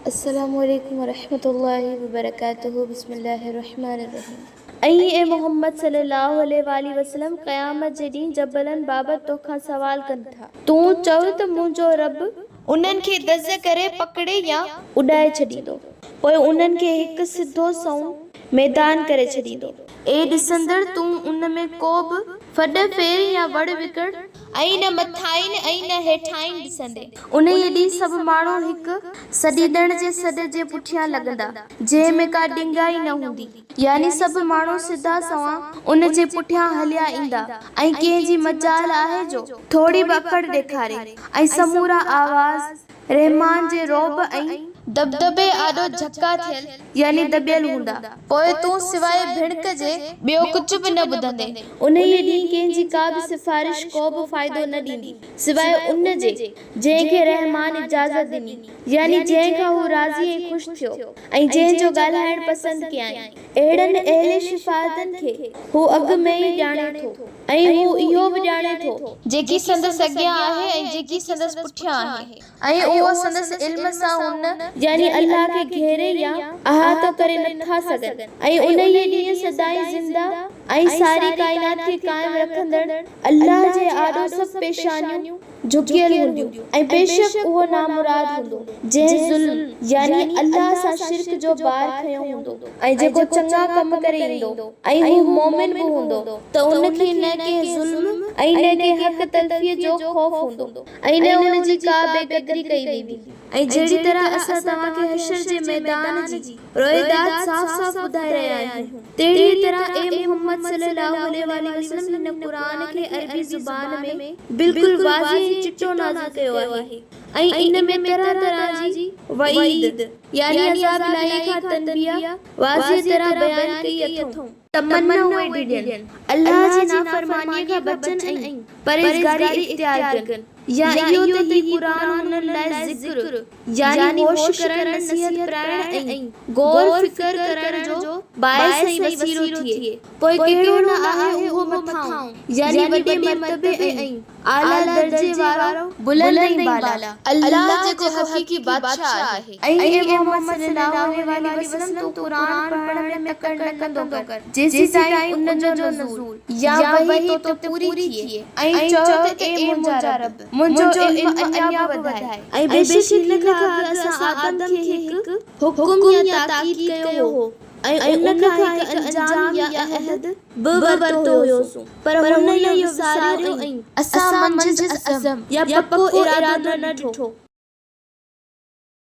अस्सलामुअलैकुम वरहमतुल्लाहि वबरकातुहू बिस्मिल्लाहिर्रहमानिर्रहीम। ऐं मोहम्मद सल्लल्लाहु अलैहि वसल्लम क़यामत जे ॾींहुं जबलनि बाबति तोखां सवाल कनि था। तूं चओ त मुंहिंजो रब उन्हनि खे दज़ करे पकड़े या उॾाए छॾींदो, पोइ उन्हनि खे हिकु सिधो सऊं मैदान करे छॾींदो। ए ॾिसंदड़, तूं उन में को बि फॾ फेर या वड़ विकड़ ऐं न मथाइन ऐं न हेठाइन ॾिसंदे। उन ॾींहुं सभु माण्हू हिकु सॾींदड़ जे सॾ जे पुठियां लॻंदा, जंहिं में का ॾिंगाई न हूंदी, यानी सभु माण्हू सिधा सवां उन जे पुठियां हलिया ईंदा ऐं कंहिंजी मजाल आहे जो थोरी बि अकड़ ॾेखारे ऐं समूरा आवाज़ रहमान जे रोब ऐं दबदबे आॾो झका थियल यानी दबियल हूंदा। पोइ तूं सिवाय भिणक जे ॿियो कुझु बि न ॿुधंदे। उन ॾींहुं कंहिंजी का बि सिफारिश को बि फ़ाइदो न ॾींदी सिवाय उन जे जंहिंखे रहमान इजाज़त ॾिनी, यानी जंहिंखां हू राज़ी ऐं ख़ुशि थियो ऐं जंहिंजो ॻाल्हाइण पसंदि कयाईं। अहिड़नि अहले शिफ़ाअतनि खे हू अॻु में ई ॼाणे थो ऐं हू इहो बि ॼाणे थो जेकी संदसि अॻियां आहे ऐं जेकी संदसि पुठियां आहे, ऐं उहो संदसि इल्म सां हुन यानी अल्लाह खे घेरे या अहातो करे नथा सघनि। ऐं उन ॾींहुं सदाई ज़िंदा ऐं सारी काइनात खे क़ाइमु रखंदड़ अल्लाह जे आॾो सभु पेशानियूं झुकियल हूंदियूं ऐं बेशक उहो नामुराद हूंदो जंहिं ज़ुल्म यानी अल्लाह सां शिरक जो बार खयो हूंदो ऐं जेको चङा कम करे ईंदो ऐं हू मोमिन बि हूंदो त उनखे न कंहिं ज़ुल्म ऐं न कंहिं हक़ तलफ़ीअ जो ख़ौफ़ हूंदो ऐं न उन जी का बेक़दरी कई वेंदी। ऐं जहिड़ी तरह असां तव्हांखे हशर जे मैदान जी रोइदाद साफ़ साफ़ ॿुधाए रहिया आहियूं, तहिड़ी तरह ए मोहम्मद सल्लल्लाहु अलैहि वसल्लम हिन क़ुरान खे अरबी ज़ुबान में बिल्कुलु वाज़िह चिट्टो नाज़िल कयो आहे ऐं इन में तरह तरह जी वईद यानी अज़ाब लाइक़ा तनबिया वाज़िह तरह बयान कई अथऊं। तमन्ना उहे ॾियनि अल्लाह जी नाफ़रमानीअ खां बचनि ऐं परहेज़गारी इख्तियार कनि, या इहो त ही क़ुरान उन्हनि लाइ ज़िक्र यानी होश करण नसीहत कराइण ऐं गौर फिकर करण जो बाइस ऐं वसीलो थिए। पोइ कहिड़ो न आहे उहो मथां यानी वॾे मर्तबे ऐं आला दर्जे वारो बुलंद ऐं बाला अल्लाह जेको हक़ीक़ी बादशाह आहे। ऐं मोहम्मद सल्लल्लाहु अलैहि वसल्लम तू क़ुरान पढ़ण में तकड़ न कंदो कर जेसी ताईं उन जो नुज़ूल या वही तो पूरी थिए ऐं चओ त ए मुंहिंजा रब मुंहिंजो इल्म अञा वधाए। ऐं बेशक हिन खां अॻु असां आदम खे हिकु हुकुम या ताकीद कयो हो ऐं उन खां हिकु अंजाम या अहद बि वरितो हुयोसीं, पर हुन इहो विसारियो ऐं असां मंझि अज़म या पको इरादो न ॾिठो